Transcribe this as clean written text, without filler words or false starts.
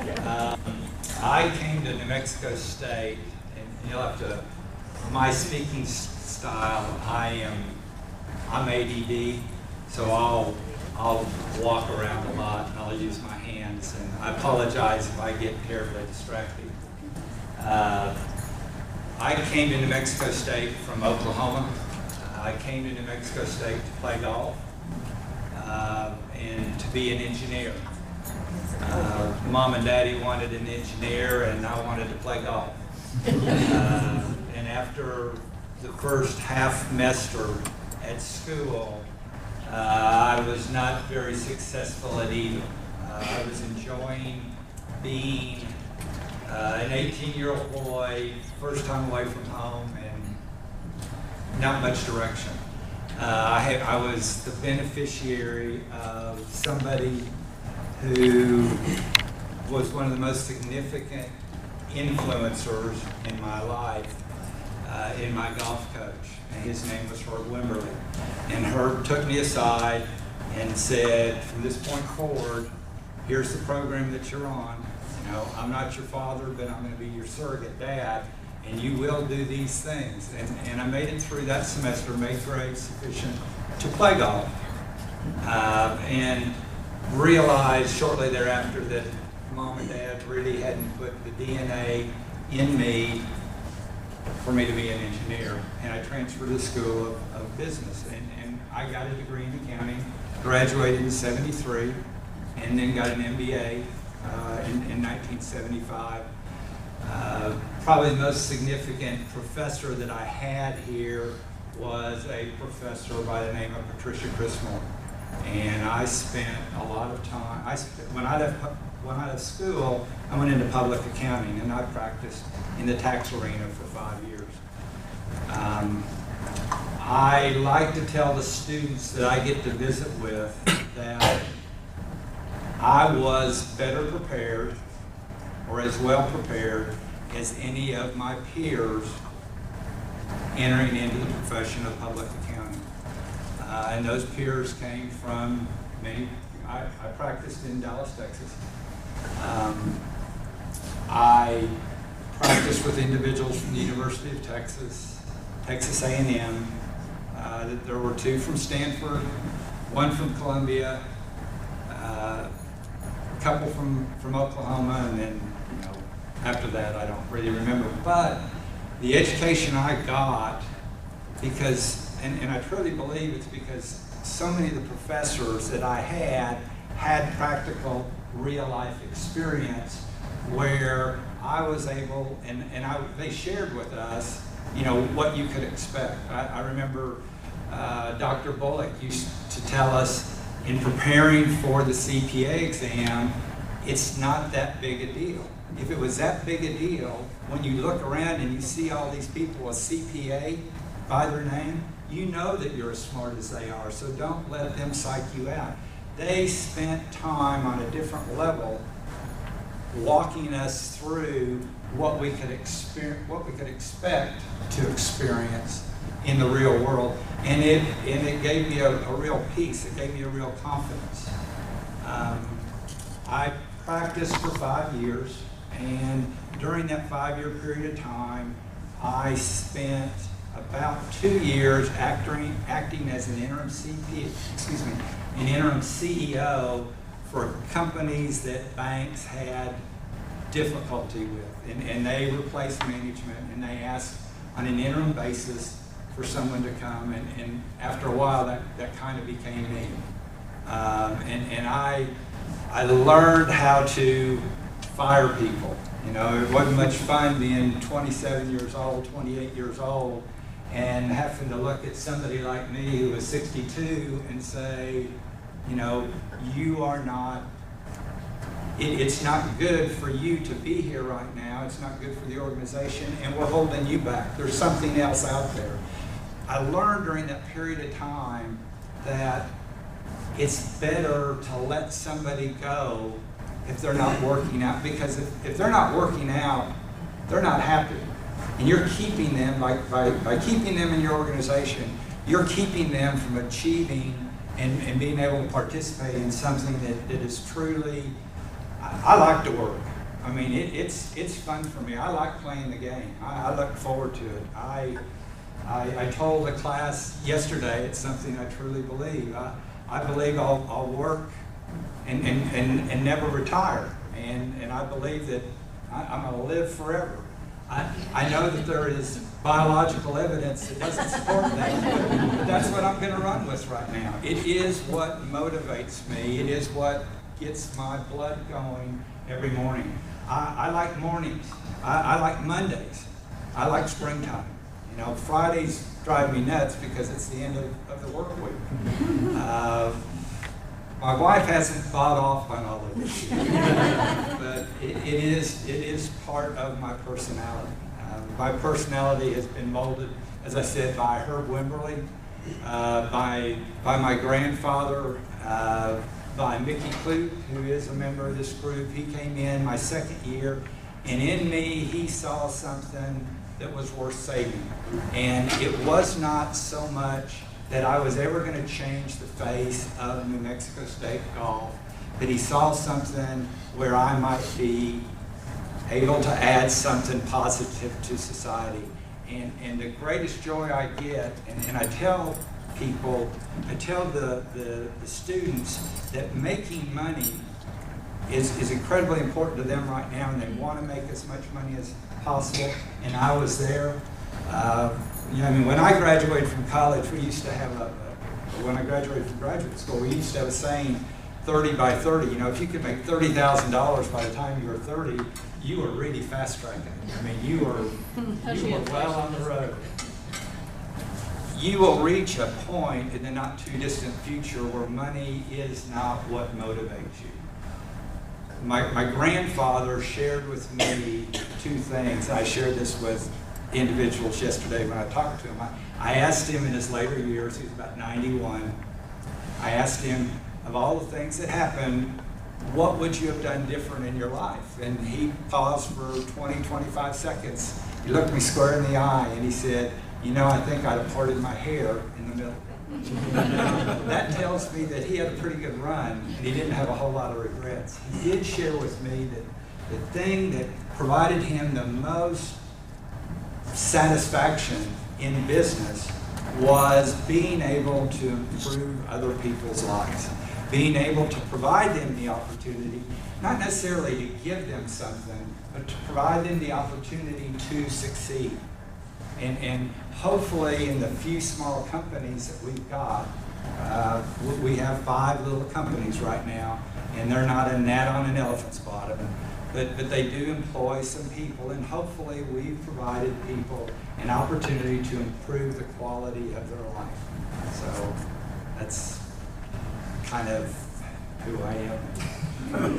I came to New Mexico State, and you'll have to, my speaking style, I'm ADD, so I'll walk around a lot and I'll use my hands, and I apologize if I get terribly distracted. I came to New Mexico State from Oklahoma. I came to New Mexico State to play golf and to be an engineer. Mom and Daddy wanted an engineer, and I wanted to play golf. And after the first half semester at school, I was not very successful at either. I was enjoying being an 18-year-old boy, first time away from home, and not much direction. I was the beneficiary of somebody who was one of the most significant influencers in my life, in my golf coach. And his name was Herb Wimberly. And Herb took me aside and said, from this point forward, here's the program that you're on. You know, I'm not your father, but I'm going to be your surrogate dad, and you will do these things. And I made it through that semester, made grades sufficient to play golf, and realized shortly thereafter that Mom and Dad really hadn't put the DNA in me for me to be an engineer. And I transferred to the School of Business, and I got a degree in accounting, graduated in '73, and then got an MBA in 1975. Probably the most significant professor that I had here was a professor by the name of Patricia Chrismore. And I spent a lot of time, when I left school, I went into public accounting, and I practiced in the tax arena for 5 years. I like to tell the students that I get to visit with that I was better prepared, or as well prepared, as any of my peers entering into the profession of public accounting. And those peers came from many. I practiced in Dallas, Texas. I practiced with individuals from the University of Texas, Texas A&M. There were 2 from Stanford, 1 from Columbia, a couple from Oklahoma, and then, you know, after that I don't really remember. But the education I got, because, and I truly believe it's because so many of the professors that I had practical real life experience where I was able, and they shared with us, you know, what you could expect. I remember Dr. Bullock used to tell us, in preparing for the CPA exam, it's not that big a deal. If it was that big a deal, when you look around and you see all these people with CPA by their name, you know that you're as smart as they are, so don't let them psych you out. They spent time on a different level walking us through what we could expect to experience in the real world, and it gave me a real peace. It gave me a real confidence. I practiced for 5 years, and during that 5-year period of time, I spent about 2 years acting as an interim CEO for companies that banks had difficulty with, and they replaced management, and they asked on an interim basis for someone to come, and after a while that kind of became me. And I learned how to fire people. You know, it wasn't much fun being 27 years old, 28 years old, and having to look at somebody like me who was 62 and say, you know, you are not, it's not good for you to be here right now. It's not good for the organization, and we're holding you back. There's something else out there. I learned during that period of time that it's better to let somebody go if they're not working out, because if they're not working out, they're not happy. And you're keeping them, by keeping them in your organization, you're keeping them from achieving and being able to participate in something that is truly, I like to work. I mean, it's fun for me. I like playing the game. I look forward to it. I told the class yesterday, it's something I truly believe. I believe I'll work and never retire. And I believe that I'm going to live forever. I know that there is biological evidence that doesn't support that, but that's what I'm going to run with right now. It is what motivates me. It is what gets my blood going every morning. I like mornings. I like Mondays. I like springtime. You know, Fridays drive me nuts because it's the end of the work week. My wife hasn't thought off on all of this, but it is part of my personality. My personality has been molded, as I said, by Herb Wimberly, by my grandfather, by Mickey Clute, who is a member of this group. He came in my second year, and in me he saw something that was worth saving. And it was not so much that I was ever going to change the face of New Mexico State golf, but he saw something where I might be able to add something positive to society. And the greatest joy I get, and I tell people, I tell the students that making money is incredibly important to them right now, and they want to make as much money as possible. And I was there. You know, I mean, when I graduated from college, we used to have when I graduated from graduate school, we used to have a saying, 30 by 30. You know, if you could make $30,000 by the time you were 30, you were really fast tracking. I mean, you were well on the road. You will reach a point in the not too distant future where money is not what motivates you. My grandfather shared with me two things. I shared this with individuals yesterday when I talked to him. I asked him in his later years, he was about 91, I asked him, of all the things that happened, what would you have done different in your life? And he paused for 20, 25 seconds. He looked me square in the eye and he said, you know, I think I'd have parted my hair in the middle. That tells me that he had a pretty good run and he didn't have a whole lot of regrets. He did share with me that the thing that provided him the most satisfaction in business was being able to improve other people's lives, being able to provide them the opportunity, not necessarily to give them something, but to provide them the opportunity to succeed. And hopefully in the few small companies that we've got, we have 5 little companies right now, and they're not a gnat on an elephant's bottom, but they do employ some people, and hopefully we've provided people an opportunity to improve the quality of their life. So that's kind of who I am.